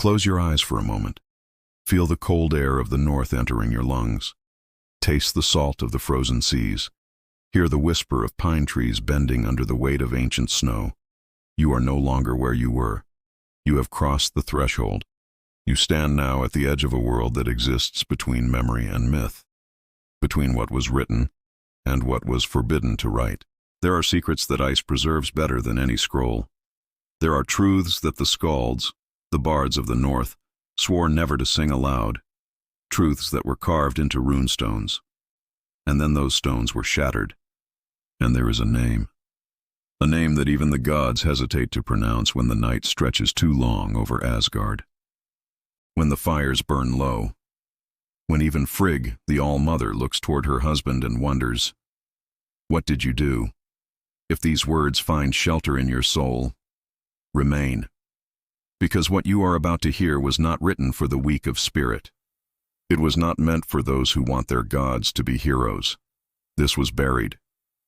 Close your eyes for a moment. Feel the cold air of the north entering your lungs. Taste the salt of the frozen seas. Hear the whisper of pine trees bending under the weight of ancient snow. You are no longer where you were. You have crossed the threshold. You stand now at the edge of a world that exists between memory and myth, between what was written and what was forbidden to write. There are secrets that ice preserves better than any scroll. There are truths that the skalds, the bards of the north, swore never to sing aloud, truths that were carved into runestones. And then those stones were shattered, and there is a name that even the gods hesitate to pronounce when the night stretches too long over Asgard. When the fires burn low, when even Frigg, the All-Mother, looks toward her husband and wonders, "What did you do?" If these words find shelter in your soul, remain. Because what you are about to hear was not written for the weak of spirit. It was not meant for those who want their gods to be heroes. This was buried,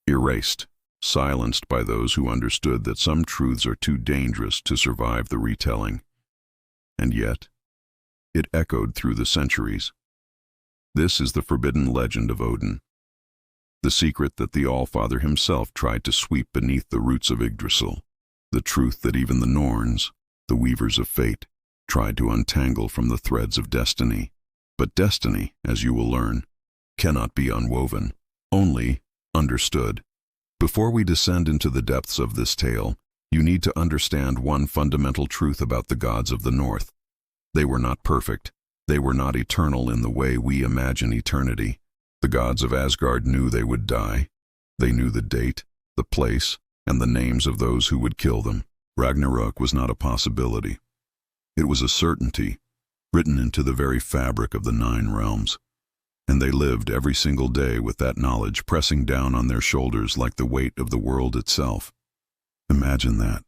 erased, silenced by those who understood that some truths are too dangerous to survive the retelling. And yet, it echoed through the centuries. This is the forbidden legend of Odin, the secret that the Allfather himself tried to sweep beneath the roots of Yggdrasil, the truth that even the Norns, the weavers of fate, tried to untangle from the threads of destiny. But destiny, as you will learn, cannot be unwoven, only understood. Before we descend into the depths of this tale, you need to understand one fundamental truth about the gods of the North. They were not perfect. They were not eternal in the way we imagine eternity. The gods of Asgard knew they would die. They knew the date, the place, and the names of those who would kill them. Ragnarök was not a possibility. It was a certainty, written into the very fabric of the 9 realms. And they lived every single day with that knowledge pressing down on their shoulders like the weight of the world itself. Imagine that.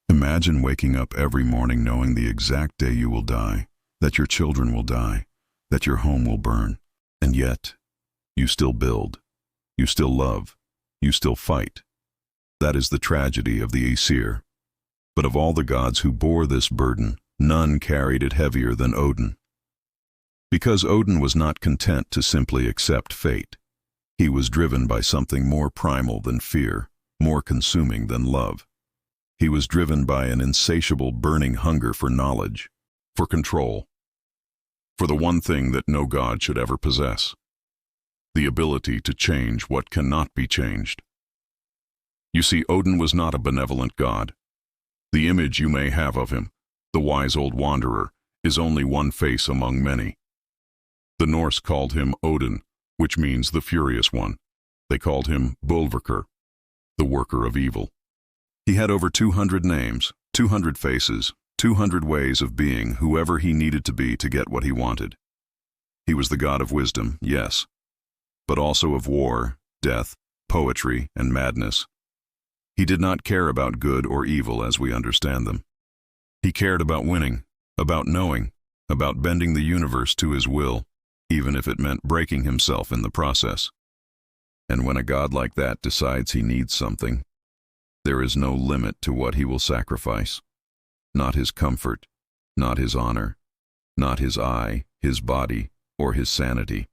Imagine waking up every morning knowing the exact day you will die, that your children will die, that your home will burn. And yet, you still build, you still love, you still fight. That is the tragedy of the Aesir. But of all the gods who bore this burden, none carried it heavier than Odin. Because Odin was not content to simply accept fate. He was driven by something more primal than fear, more consuming than love. He was driven by an insatiable burning hunger for knowledge, for control, for the one thing that no god should ever possess: the ability to change what cannot be changed. You see, Odin was not a benevolent god. The image you may have of him, the wise old wanderer, is only one face among many. The Norse called him Odin, which means the furious one. They called him Bolverkr, the worker of evil. He had over 200 names, 200 faces, 200 ways of being whoever he needed to be to get what he wanted. He was the god of wisdom, yes, but also of war, death, poetry, and madness. He did not care about good or evil as we understand them. He cared about winning, about knowing, about bending the universe to his will, even if it meant breaking himself in the process. And when a god like that decides he needs something, there is no limit to what he will sacrifice. Not his comfort, not his honor, not his eye, his body, or his sanity,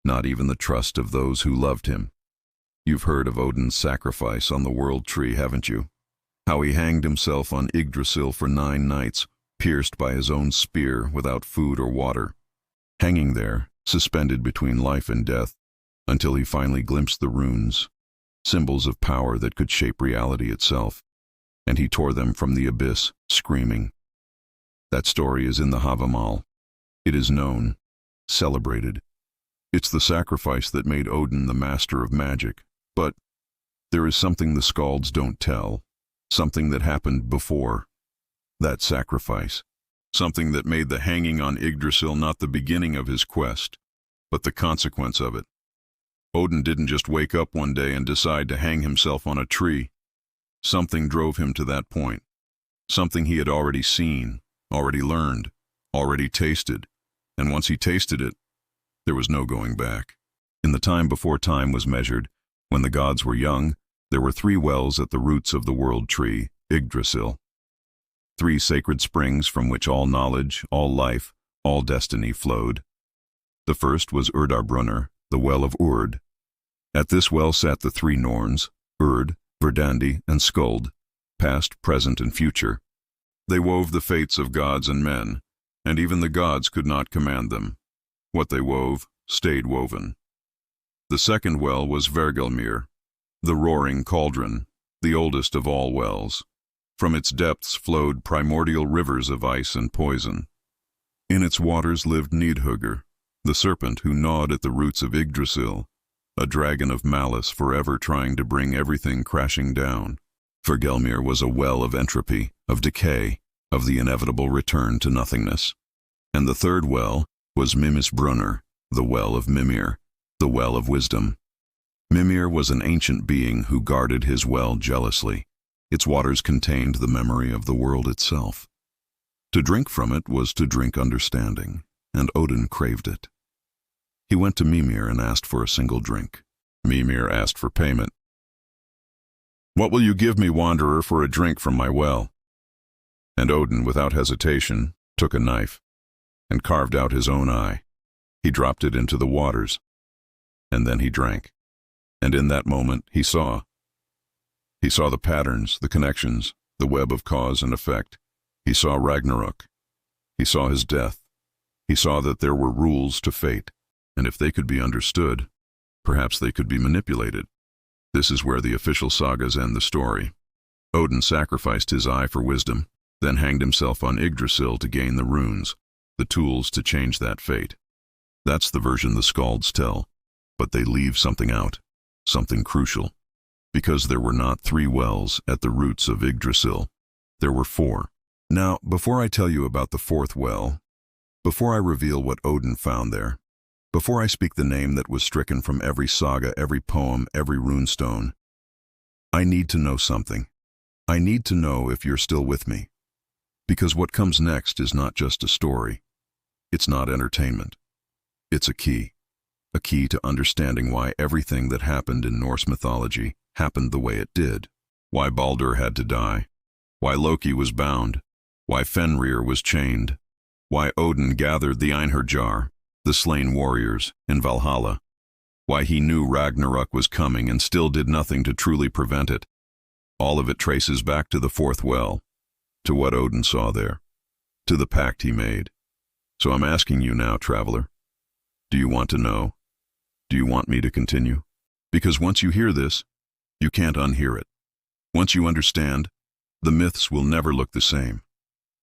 not even the trust of those who loved him. You've heard of Odin's sacrifice on the World Tree, haven't you? How he hanged himself on Yggdrasil for 9 nights, pierced by his own spear without food or water, hanging there, suspended between life and death, until he finally glimpsed the runes, symbols of power that could shape reality itself, and he tore them from the abyss, screaming. That story is in the Havamal. It is known, celebrated. It's the sacrifice that made Odin the master of magic. But there is something the skalds don't tell, something that happened before that sacrifice, something that made the hanging on Yggdrasil not the beginning of his quest, but the consequence of it. Odin didn't just wake up one day and decide to hang himself on a tree. Something drove him to that point, something he had already seen, already learned, already tasted, and once he tasted it, there was no going back. In the time before time was measured, when the gods were young, there were 3 wells at the roots of the World Tree, Yggdrasil. 3 sacred springs from which all knowledge, all life, all destiny flowed. The first was Urdarbrunner, the well of Urd. At this well sat the 3 Norns, Urd, Verdandi, and Skuld, past, present, and future. They wove the fates of gods and men, and even the gods could not command them. What they wove stayed woven. The second well was Vergelmir, the roaring cauldron, the oldest of all wells. From its depths flowed primordial rivers of ice and poison. In its waters lived Nidhugr, the serpent who gnawed at the roots of Yggdrasil, a dragon of malice forever trying to bring everything crashing down. Vergelmir was a well of entropy, of decay, of the inevitable return to nothingness. And the third well was Mimisbrunner, the well of Mimir, the well of wisdom. Mimir was an ancient being who guarded his well jealously. Its waters contained the memory of the world itself. To drink from it was to drink understanding, and Odin craved it. He went to Mimir and asked for a single drink. Mimir asked for payment. "What will you give me, wanderer, for a drink from my well?" And Odin, without hesitation, took a knife and carved out his own eye. He dropped it into the waters, and then he drank. And in that moment he saw. He saw the patterns, the connections, the web of cause and effect. He saw Ragnarök. He saw his death. He saw that there were rules to fate, and if they could be understood, perhaps they could be manipulated. This is where the official sagas end the story. Odin sacrificed his eye for wisdom, then hanged himself on Yggdrasil to gain the runes, the tools to change that fate. That's the version the Skalds tell, but they leave something out, something crucial. Because there were not 3 wells at the roots of Yggdrasil. There were 4. Now, before I tell you about the 4th well, before I reveal what Odin found there, before I speak the name that was stricken from every saga, every poem, every runestone, I need to know something. I need to know if you're still with me. Because what comes next is not just a story. It's not entertainment. It's a key to understanding why everything that happened in Norse mythology happened the way it did, why Baldur had to die, why Loki was bound, why Fenrir was chained, why Odin gathered the Einherjar, the slain warriors, in Valhalla, why he knew Ragnarök was coming and still did nothing to truly prevent it. All of it traces back to the 4th well, to what Odin saw there, to the pact he made. So I'm asking you now, traveler, do you want to know? Do you want me to continue? Because once you hear this, you can't unhear it. Once you understand, the myths will never look the same.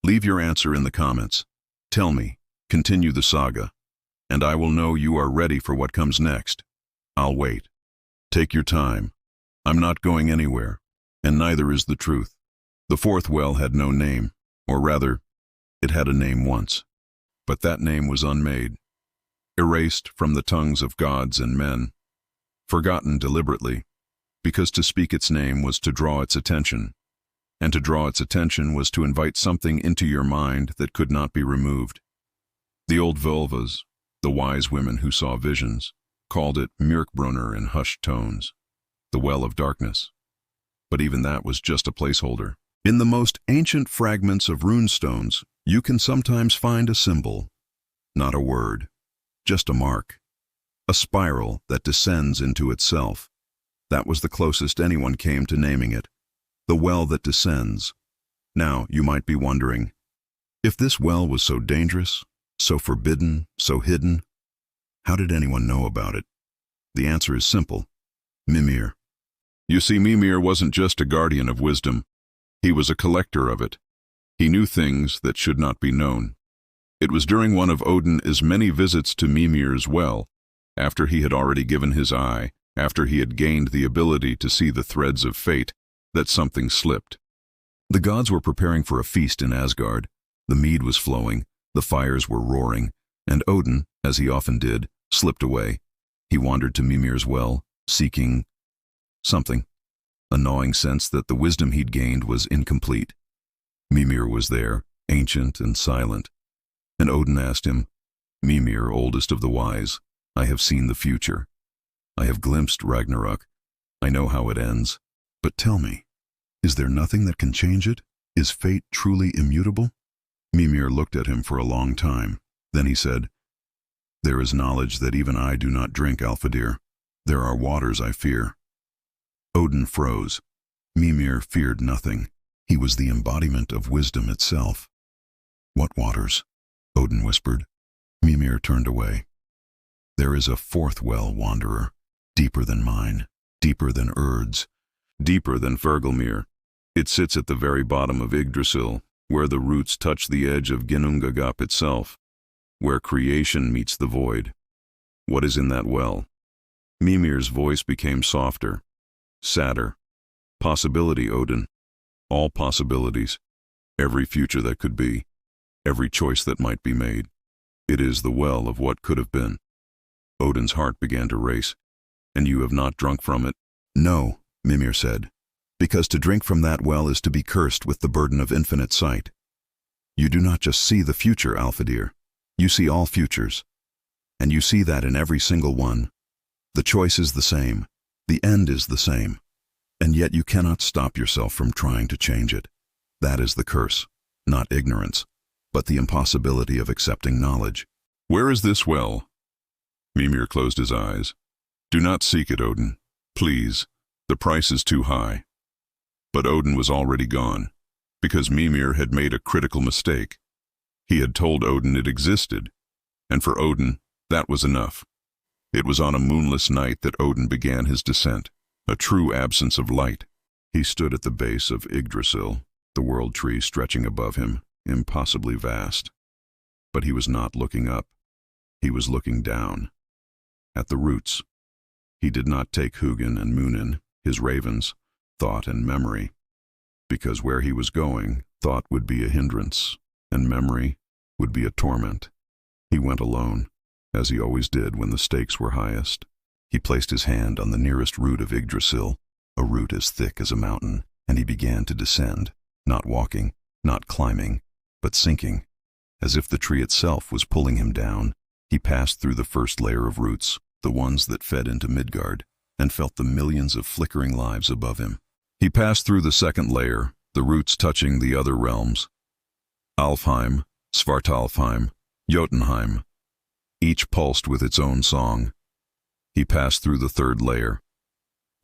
Leave your answer in the comments. Tell me, continue the saga, and I will know you are ready for what comes next. I'll wait. Take your time. I'm not going anywhere, and neither is the truth. The 4th well had no name, or rather, it had a name once. But that name was unmade, erased from the tongues of gods and men, forgotten deliberately, because to speak its name was to draw its attention, and to draw its attention was to invite something into your mind that could not be removed. The old Volvas, the wise women who saw visions, called it Myrkbrunner in hushed tones, the well of darkness. But even that was just a placeholder. In the most ancient fragments of runestones, you can sometimes find a symbol, not a word, just a mark, a spiral that descends into itself. That was the closest anyone came to naming it, the well that descends. Now, you might be wondering, if this well was so dangerous, so forbidden, so hidden, how did anyone know about it? The answer is simple: Mimir. You see, Mimir wasn't just a guardian of wisdom. He was a collector of it. He knew things that should not be known. It was during one of Odin's many visits to Mimir's well, after he had already given his eye, after he had gained the ability to see the threads of fate, that something slipped. The gods were preparing for a feast in Asgard. The mead was flowing, the fires were roaring, and Odin, as he often did, slipped away. He wandered to Mimir's well, seeking something, a gnawing sense that the wisdom he'd gained was incomplete. Mimir was there, ancient and silent, and Odin asked him, "Mimir, oldest of the wise, I have seen the future. I have glimpsed Ragnarök. I know how it ends. But tell me, is there nothing that can change it? Is fate truly immutable? Mimir looked at him for a long time. Then he said, "There is knowledge that even I do not drink, Alfadir. There are waters I fear." Odin froze. Mimir feared nothing. He was the embodiment of wisdom itself. "What waters?" Odin whispered. Mimir turned away. "There is a fourth well, wanderer, deeper than mine, deeper than Urd's, deeper than Fergelmir. It sits at the very bottom of Yggdrasil, where the roots touch the edge of Ginnungagap itself, where creation meets the void. What is in that well?" Mimir's voice became softer, sadder. "Possibility, Odin. All possibilities. Every future that could be. Every choice that might be made. It is the well of what could have been." Odin's heart began to race. "And you have not drunk from it?" "No," Mimir said, "because to drink from that well is to be cursed with the burden of infinite sight. You do not just see the future, Alfadir. You see all futures. And you see that in every single one. The choice is the same. The end is the same. And yet you cannot stop yourself from trying to change it. That is the curse, not ignorance, but the impossibility of accepting knowledge." "Where is this well?" Mimir closed his eyes. "Do not seek it, Odin. Please. The price is too high." But Odin was already gone, because Mimir had made a critical mistake. He had told Odin it existed, and for Odin, that was enough. It was on a moonless night that Odin began his descent, a true absence of light. He stood at the base of Yggdrasil, the world tree stretching above him, impossibly vast. But he was not looking up. He was looking down, at the roots. He did not take Hugin and Munin, his ravens, thought and memory, because where he was going, thought would be a hindrance, and memory would be a torment. He went alone, as he always did when the stakes were highest. He placed his hand on the nearest root of Yggdrasil, a root as thick as a mountain, and he began to descend, not walking, not climbing, but sinking, as if the tree itself was pulling him down. He passed through the first layer of roots, the ones that fed into Midgard, and felt the millions of flickering lives above him. He passed through the second layer, the roots touching the other realms. Alfheim, Svartalfheim, Jotunheim, each pulsed with its own song. He passed through the third layer,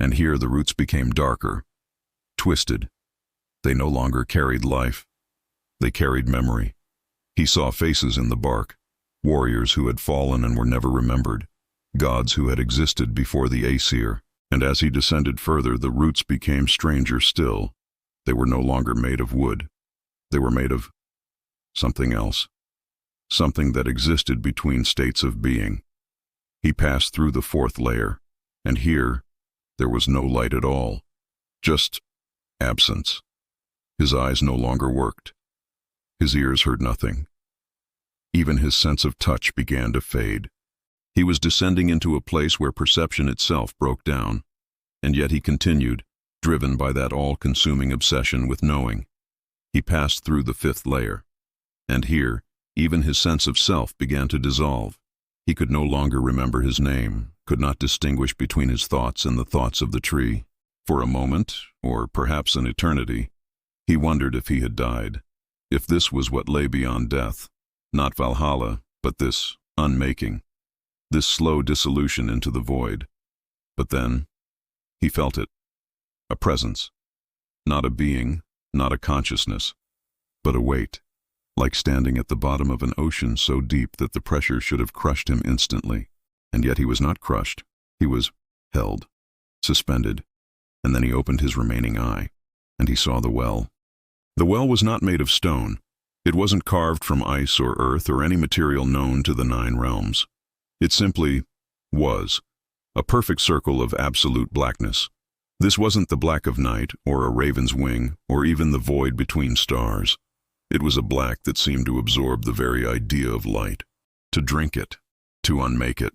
and here the roots became darker, twisted. They no longer carried life. They carried memory. He saw faces in the bark, warriors who had fallen and were never remembered, gods who had existed before the Aesir, and as he descended further, the roots became stranger still. They were no longer made of wood. They were made of something else, something that existed between states of being. He passed through the fourth layer, and here there was no light at all, just absence. His eyes no longer worked. His ears heard nothing. Even his sense of touch began to fade. He was descending into a place where perception itself broke down, and yet he continued, driven by that all-consuming obsession with knowing. He passed through the fifth layer, and here, even his sense of self began to dissolve. He could no longer remember his name, could not distinguish between his thoughts and the thoughts of the tree. For a moment, or perhaps an eternity, he wondered if he had died, if this was what lay beyond death, not Valhalla, but this unmaking, this slow dissolution into the void. But then, he felt it, a presence, not a being, not a consciousness, but a weight, like standing at the bottom of an ocean so deep that the pressure should have crushed him instantly. And yet he was not crushed. He was held, suspended, and then he opened his remaining eye, and he saw the well. The well was not made of stone. It wasn't carved from ice or earth or any material known to the 9 realms. It simply was, a perfect circle of absolute blackness. This wasn't the black of night, or a raven's wing, or even the void between stars. It was a black that seemed to absorb the very idea of light, to drink it, to unmake it.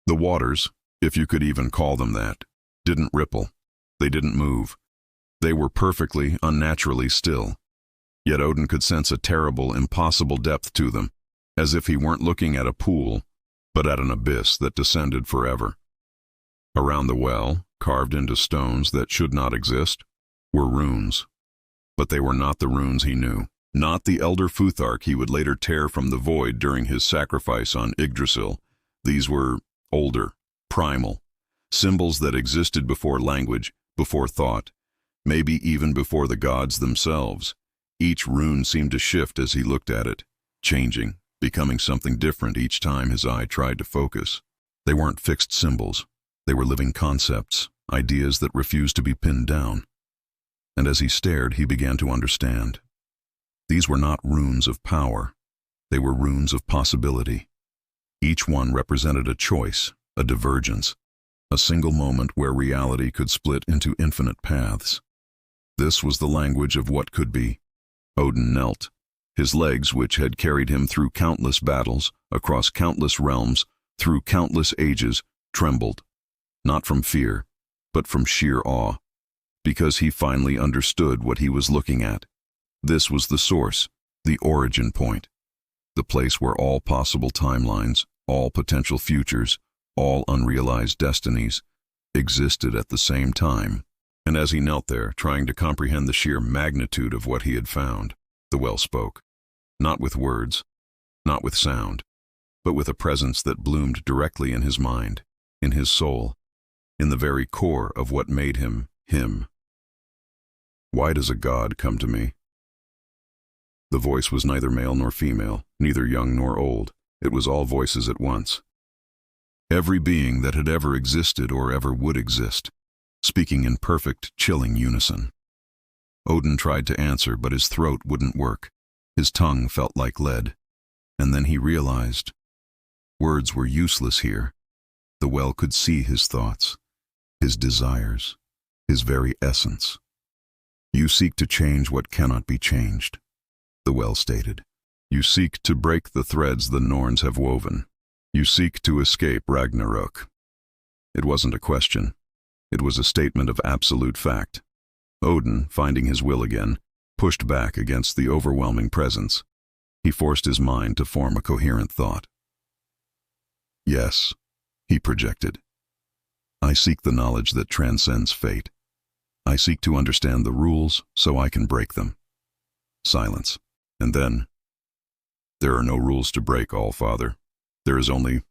The waters, if you could even call them that, didn't ripple. They didn't move. They were perfectly, unnaturally still. Yet Odin could sense a terrible, impossible depth to them, as if he weren't looking at a pool, but at an abyss that descended forever. Around the well, carved into stones that should not exist, were runes. But they were not the runes he knew. Not the Elder Futhark he would later tear from the void during his sacrifice on Yggdrasil. These were older, primal, symbols that existed before language, before thought, maybe even before the gods themselves. Each rune seemed to shift as he looked at it, changing, becoming something different each time his eye tried to focus. They weren't fixed symbols. They were living concepts, ideas that refused to be pinned down. And as he stared, he began to understand. These were not runes of power. They were runes of possibility. Each one represented a choice, a divergence, a single moment where reality could split into infinite paths. This was the language of what could be. Odin knelt. His legs, which had carried him through countless battles, across countless realms, through countless ages, trembled. Not from fear, but from sheer awe, because he finally understood what he was looking at. This was the source, the origin point, the place where all possible timelines, all potential futures, all unrealized destinies existed at the same time. And as he knelt there, trying to comprehend the sheer magnitude of what he had found, the well spoke, not with words, not with sound, but with a presence that bloomed directly in his mind, in his soul, in the very core of what made him, him. Why does a god come to me? The voice was neither male nor female, neither young nor old. It was all voices at once. Every being that had ever existed or ever would exist, speaking in perfect, chilling unison. Odin tried to answer, but his throat wouldn't work. His tongue felt like lead. And then he realized words were useless here. The well could see his thoughts, his desires, his very essence. You seek to change what cannot be changed, the well stated. You seek to break the threads the Norns have woven. You seek to escape Ragnarök. It wasn't a question. It was a statement of absolute fact. Odin, finding his will again, pushed back against the overwhelming presence. He forced his mind to form a coherent thought. Yes, he projected. I seek the knowledge that transcends fate. I seek to understand the rules so I can break them. Silence. And then, there are no rules to break, All-Father. There is only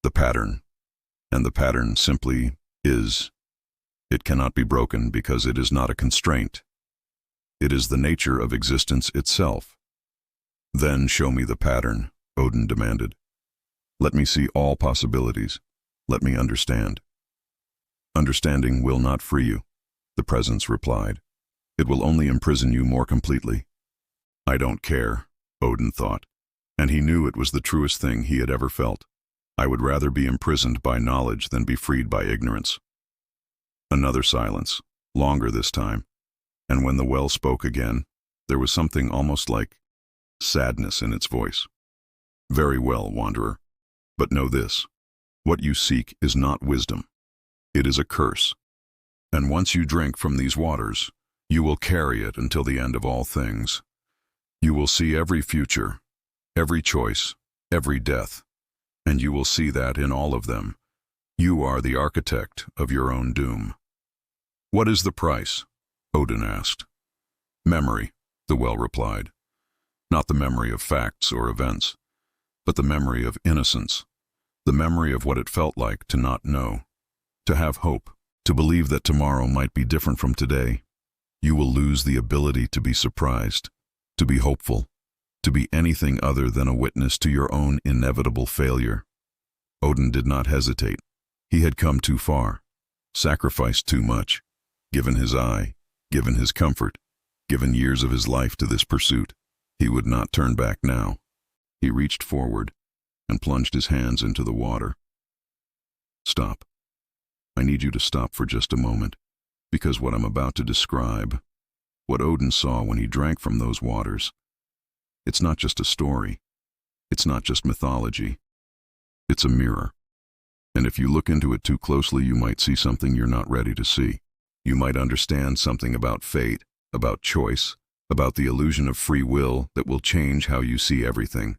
the pattern. And the pattern simply is. It cannot be broken because it is not a constraint. It is the nature of existence itself. Then show me the pattern, Odin demanded. Let me see all possibilities. Let me understand. Understanding will not free you, the presence replied. It will only imprison you more completely. I don't care, Odin thought, and he knew it was the truest thing he had ever felt. I would rather be imprisoned by knowledge than be freed by ignorance. Another silence, longer this time, and when the well spoke again, there was something almost like sadness in its voice. Very well, wanderer, but know this. What you seek is not wisdom. It is a curse. And once you drink from these waters, you will carry it until the end of all things. You will see every future, every choice, every death, and you will see that in all of them, you are the architect of your own doom. What is the price? Odin asked. Memory, the well replied. Not the memory of facts or events, but the memory of innocence, the memory of what it felt like to not know, to have hope, to believe that tomorrow might be different from today. You will lose the ability to be surprised, to be hopeful, to be anything other than a witness to your own inevitable failure. Odin did not hesitate. He had come too far, sacrificed too much, given his eye, given his comfort, given years of his life to this pursuit. He would not turn back now. He reached forward and plunged his hands into the water. Stop. I need you to stop for just a moment, because what I'm about to describe, what Odin saw when he drank from those waters, it's not just a story. It's not just mythology. It's a mirror. And if you look into it too closely, you might see something you're not ready to see. You might understand something about fate, about choice, about the illusion of free will that will change how you see everything.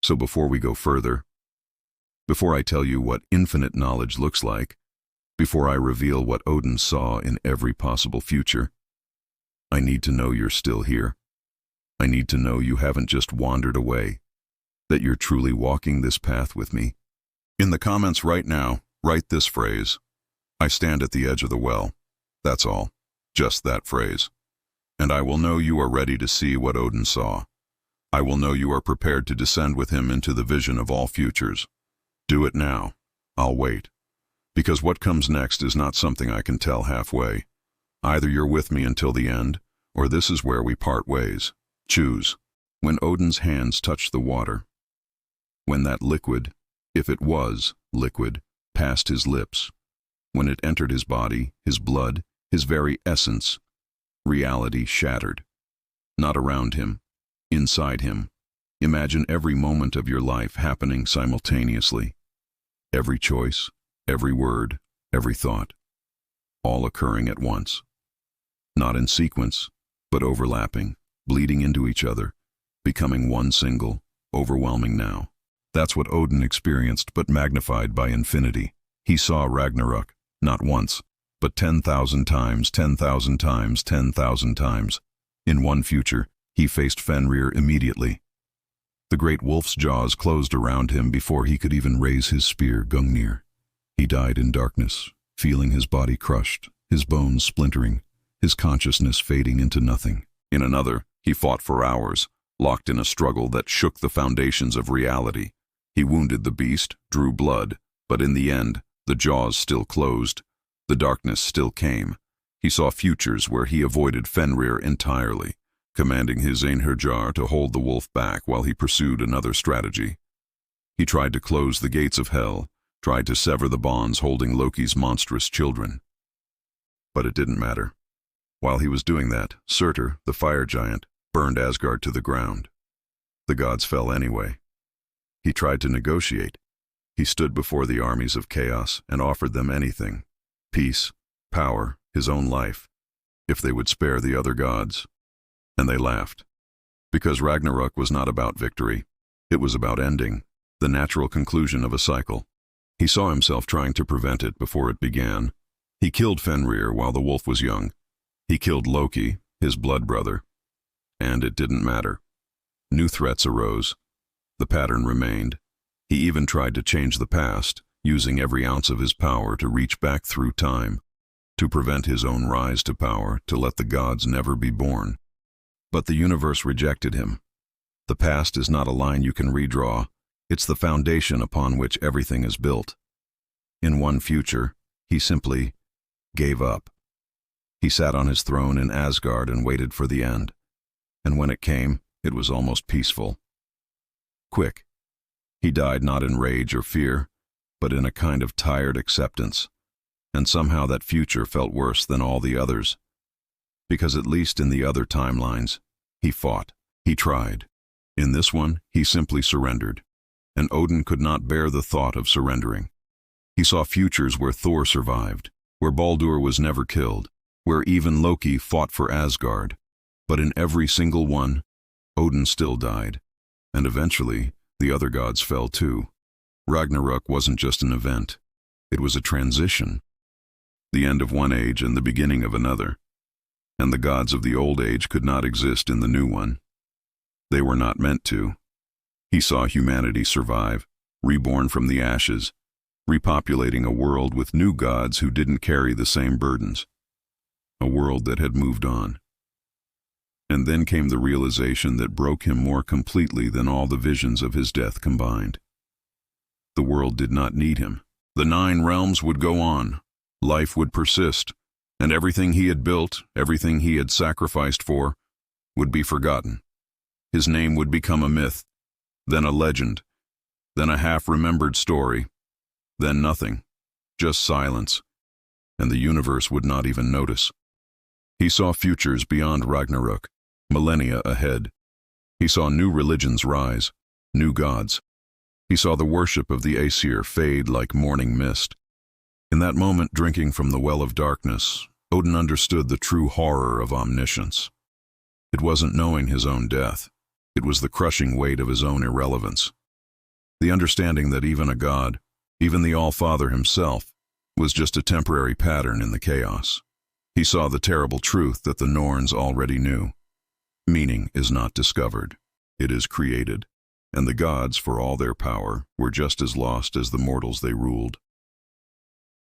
So before we go further, before I tell you what infinite knowledge looks like, before I reveal what Odin saw in every possible future, I need to know you're still here. I need to know you haven't just wandered away, that you're truly walking this path with me. In the comments right now, write this phrase: I stand at the edge of the well. That's all. Just that phrase. And I will know you are ready to see what Odin saw. I will know you are prepared to descend with him into the vision of all futures. Do it now. I'll wait. Because what comes next is not something I can tell halfway. Either you're with me until the end, or this is where we part ways. Choose. When Odin's hands touched the water, when that liquid, if it was liquid, passed his lips, when it entered his body, his blood, his very essence, reality shattered. Not around him, inside him. Imagine every moment of your life happening simultaneously. Every choice, every word, every thought, all occurring at once. Not in sequence, but overlapping, bleeding into each other, becoming one single, overwhelming now. That's what Odin experienced, but magnified by infinity. He saw Ragnarök, not once, but 10,000 times, 10,000 times, 10,000 times. In one future, he faced Fenrir immediately. The great wolf's jaws closed around him before he could even raise his spear, Gungnir. He died in darkness, feeling his body crushed, his bones splintering, his consciousness fading into nothing. In another, he fought for hours, locked in a struggle that shook the foundations of reality. He wounded the beast, drew blood, but in the end, the jaws still closed. The darkness still came. He saw futures where he avoided Fenrir entirely, commanding his Einherjar to hold the wolf back while he pursued another strategy. He tried to close the gates of hell, tried to sever the bonds holding Loki's monstrous children. But it didn't matter. While he was doing that, Surtur, the fire giant, burned Asgard to the ground. The gods fell anyway. He tried to negotiate. He stood before the armies of chaos and offered them anything: peace, power, his own life, if they would spare the other gods. And they laughed. Because Ragnarök was not about victory. It was about ending, the natural conclusion of a cycle. He saw himself trying to prevent it before it began. He killed Fenrir while the wolf was young. He killed Loki, his blood brother. And it didn't matter. New threats arose. The pattern remained. He even tried to change the past, using every ounce of his power to reach back through time, to prevent his own rise to power, to let the gods never be born. But the universe rejected him. The past is not a line you can redraw. It's the foundation upon which everything is built. In one future, he simply gave up. He sat on his throne in Asgard and waited for the end. And when it came, it was almost peaceful. Quick. He died not in rage or fear, but in a kind of tired acceptance. And somehow that future felt worse than all the others. Because at least in the other timelines, he fought, he tried. In this one, he simply surrendered. And Odin could not bear the thought of surrendering. He saw futures where Thor survived, where Baldur was never killed, where even Loki fought for Asgard. But in every single one, Odin still died. And eventually, the other gods fell too. Ragnarök wasn't just an event. It was a transition. The end of one age and the beginning of another. And the gods of the old age could not exist in the new one. They were not meant to. He saw humanity survive, reborn from the ashes, repopulating a world with new gods who didn't carry the same burdens. A world that had moved on. And then came the realization that broke him more completely than all the visions of his death combined. The world did not need him. The 9 realms would go on. Life would persist. And everything he had built, everything he had sacrificed for, would be forgotten. His name would become a myth, then a legend, then a half-remembered story, then nothing, just silence, and the universe would not even notice. He saw futures beyond Ragnarök, millennia ahead. He saw new religions rise, new gods. He saw the worship of the Aesir fade like morning mist. In that moment, drinking from the well of darkness, Odin understood the true horror of omniscience. It wasn't knowing his own death. It was the crushing weight of his own irrelevance. The understanding that even a god, even the All-Father himself, was just a temporary pattern in the chaos. He saw the terrible truth that the Norns already knew. Meaning is not discovered, it is created, and the gods, for all their power, were just as lost as the mortals they ruled.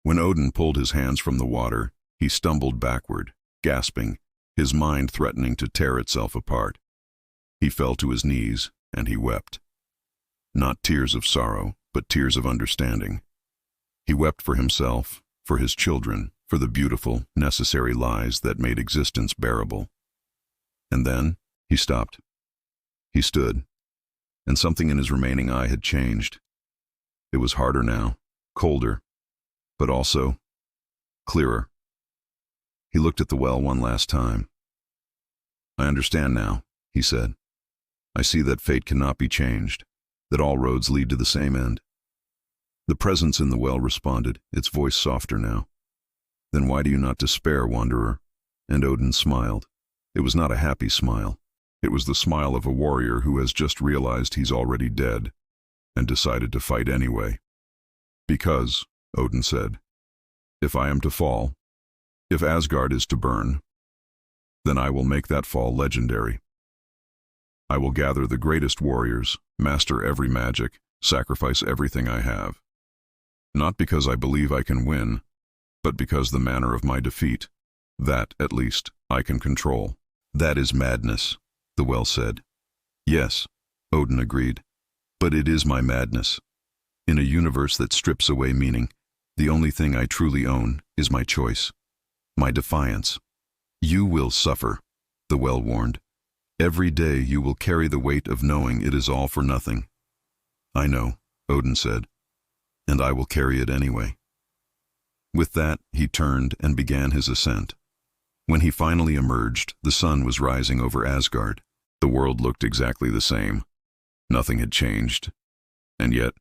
When Odin pulled his hands from the water, he stumbled backward, gasping, his mind threatening to tear itself apart. He fell to his knees, and he wept. Not tears of sorrow, but tears of understanding. He wept for himself, for his children, for the beautiful, necessary lies that made existence bearable. And then, he stopped. He stood, and something in his remaining eye had changed. It was harder now, colder, but also clearer. He looked at the well one last time. "I understand now," he said. "I see that fate cannot be changed, that all roads lead to the same end." The presence in the well responded, its voice softer now. "Then why do you not despair, wanderer?" And Odin smiled. It was not a happy smile. It was the smile of a warrior who has just realized he's already dead, and decided to fight anyway. "Because," Odin said, "if I am to fall, if Asgard is to burn, then I will make that fall legendary. I will gather the greatest warriors, master every magic, sacrifice everything I have. Not because I believe I can win, but because the manner of my defeat, that, at least, I can control." "That is madness," the well said. "Yes," Odin agreed, "but it is my madness. In a universe that strips away meaning, the only thing I truly own is my choice, my defiance." "You will suffer," the well warned. "Every day you will carry the weight of knowing it is all for nothing." "I know," Odin said, "and I will carry it anyway." With that, he turned and began his ascent. When he finally emerged, the sun was rising over Asgard. The world looked exactly the same. Nothing had changed. And yet,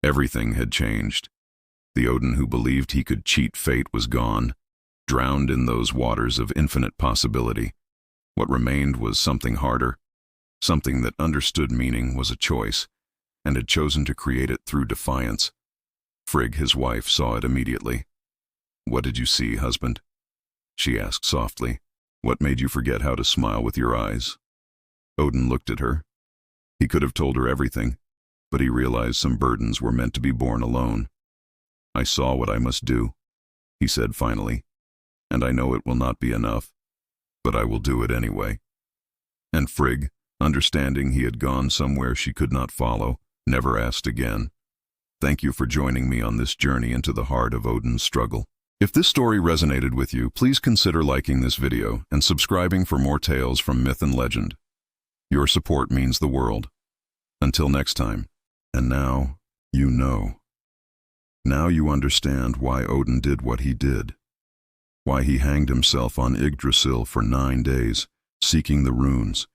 everything had changed. The Odin who believed he could cheat fate was gone, drowned in those waters of infinite possibility. What remained was something harder, something that understood meaning was a choice, and had chosen to create it through defiance. Frigg, his wife, saw it immediately. "What did you see, husband?" she asked softly. "What made you forget how to smile with your eyes?" Odin looked at her. He could have told her everything, but he realized some burdens were meant to be borne alone. "I saw what I must do," he said finally, "and I know it will not be enough, but I will do it anyway." And Frigg, understanding he had gone somewhere she could not follow, never asked again. Thank you for joining me on this journey into the heart of Odin's struggle. If this story resonated with you, please consider liking this video and subscribing for more tales from myth and legend. Your support means the world. Until next time. And now, you know. Now you understand why Odin did what he did. Why he hanged himself on Yggdrasil for 9 days, seeking the runes.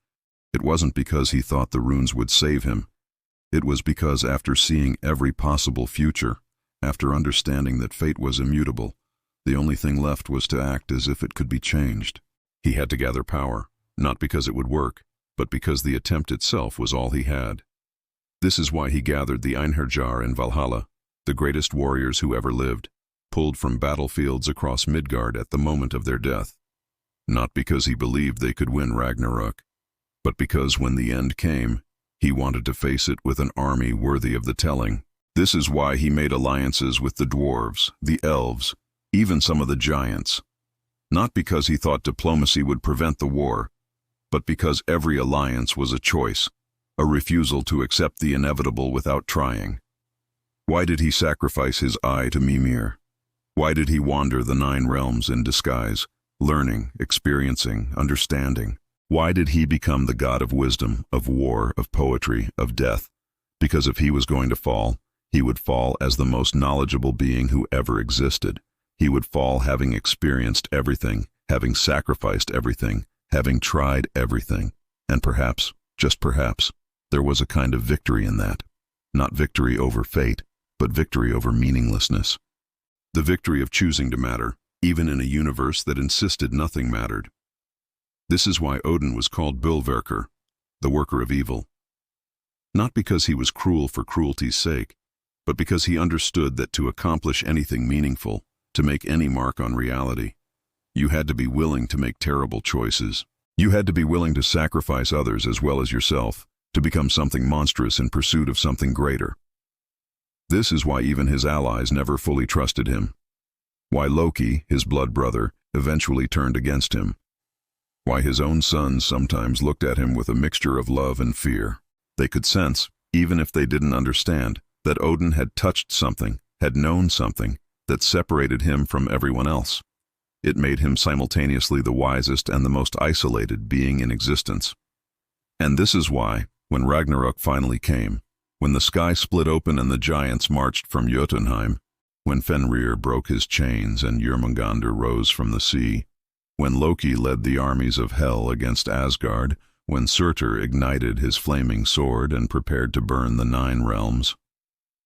It wasn't because he thought the runes would save him. It was because after seeing every possible future, after understanding that fate was immutable, the only thing left was to act as if it could be changed. He had to gather power, not because it would work, but because the attempt itself was all he had. This is why he gathered the Einherjar in Valhalla, the greatest warriors who ever lived, pulled from battlefields across Midgard at the moment of their death. Not because he believed they could win Ragnarök, but because when the end came, he wanted to face it with an army worthy of the telling. This is why he made alliances with the dwarves, the elves, even some of the giants. Not because he thought diplomacy would prevent the war, but because every alliance was a choice, a refusal to accept the inevitable without trying. Why did he sacrifice his eye to Mimir? Why did he wander the 9 realms in disguise, learning, experiencing, understanding? Why did he become the god of wisdom, of war, of poetry, of death? Because if he was going to fall, he would fall as the most knowledgeable being who ever existed. He would fall having experienced everything, having sacrificed everything, having tried everything. And perhaps, just perhaps, there was a kind of victory in that. Not victory over fate, but victory over meaninglessness. The victory of choosing to matter, even in a universe that insisted nothing mattered. This is why Odin was called Bulverker, the worker of evil. Not because he was cruel for cruelty's sake, but because he understood that to accomplish anything meaningful, to make any mark on reality, You had to be willing to make terrible choices. You had to be willing to sacrifice others as well as yourself, to become something monstrous in pursuit of something greater. This is why even his allies never fully trusted him. Why Loki, his blood brother, eventually turned against him. Why his own sons sometimes looked at him with a mixture of love and fear. They could sense, even if they didn't understand, that Odin had touched something, had known something, that separated him from everyone else. It made him simultaneously the wisest and the most isolated being in existence. And this is why, when Ragnarök finally came, when the sky split open and the giants marched from Jotunheim, when Fenrir broke his chains and Jörmungandr rose from the sea, when Loki led the armies of Hel against Asgard, when Surtur ignited his flaming sword and prepared to burn the 9 realms,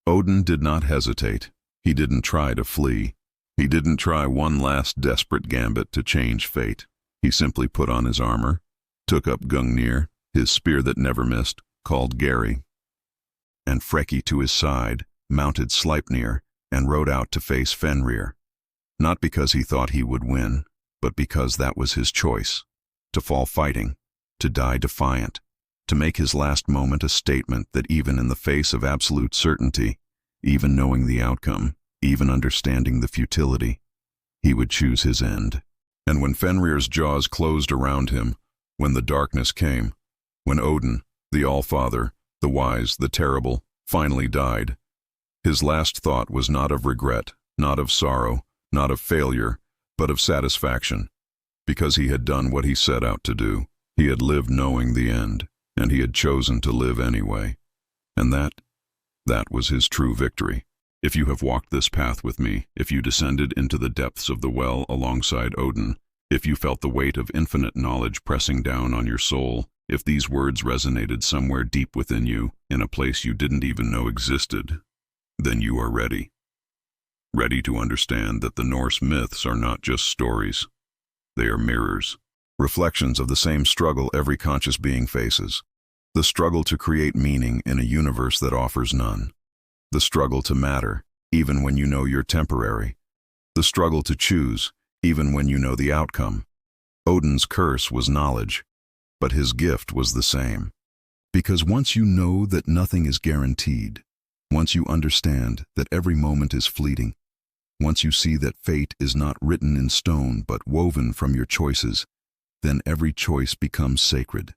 Odin did not hesitate. He didn't try to flee. He didn't try one last desperate gambit to change fate. He simply put on his armor, took up Gungnir, his spear that never missed, called Geri, and Freki to his side, mounted Sleipnir, and rode out to face Fenrir. Not because he thought he would win, but because that was his choice. To fall fighting, to die defiant, to make his last moment a statement that even in the face of absolute certainty, even knowing the outcome, even understanding the futility, he would choose his end. And when Fenrir's jaws closed around him, when the darkness came, when Odin, the Allfather, the wise, the terrible, finally died, his last thought was not of regret, not of sorrow, not of failure, but of satisfaction, because he had done what he set out to do. He had lived knowing the end, and he had chosen to live anyway. And that was his true victory. If you have walked this path with me, if you descended into the depths of the well alongside Odin, if you felt the weight of infinite knowledge pressing down on your soul, if these words resonated somewhere deep within you, in a place you didn't even know existed, then you are ready. Ready to understand that the Norse myths are not just stories. They are mirrors, reflections of the same struggle every conscious being faces. The struggle to create meaning in a universe that offers none. The struggle to matter, even when you know you're temporary. The struggle to choose, even when you know the outcome. Odin's curse was knowledge, but his gift was the same. Because once you know that nothing is guaranteed, once you understand that every moment is fleeting, once you see that fate is not written in stone but woven from your choices, then every choice becomes sacred.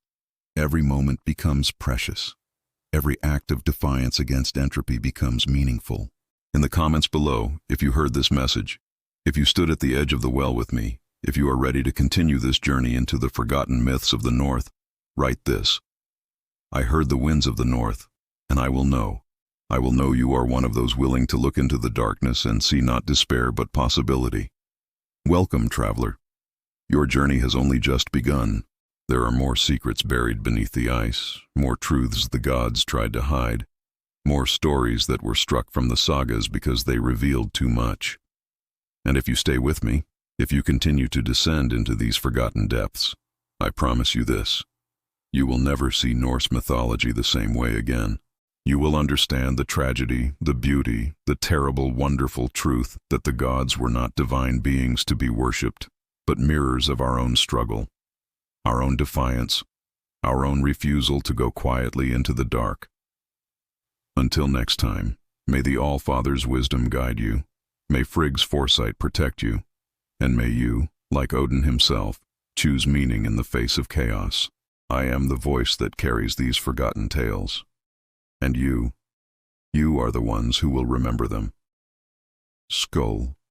Every moment becomes precious. Every act of defiance against entropy becomes meaningful. In the comments below, if you heard this message, if you stood at the edge of the well with me, if you are ready to continue this journey into the forgotten myths of the North, write this. I heard the winds of the North, and I will know. I will know you are one of those willing to look into the darkness and see not despair but possibility. Welcome, traveler. Your journey has only just begun. There are more secrets buried beneath the ice, more truths the gods tried to hide, more stories that were struck from the sagas because they revealed too much. And if you stay with me, if you continue to descend into these forgotten depths, I promise you this: you will never see Norse mythology the same way again. You will understand the tragedy, the beauty, the terrible, wonderful truth that the gods were not divine beings to be worshipped, but mirrors of our own struggle, our own defiance, our own refusal to go quietly into the dark. Until next time, may the All-Father's wisdom guide you, may Frigg's foresight protect you, and may you, like Odin himself, choose meaning in the face of chaos. I am the voice that carries these forgotten tales. And you are the ones who will remember them. Skull.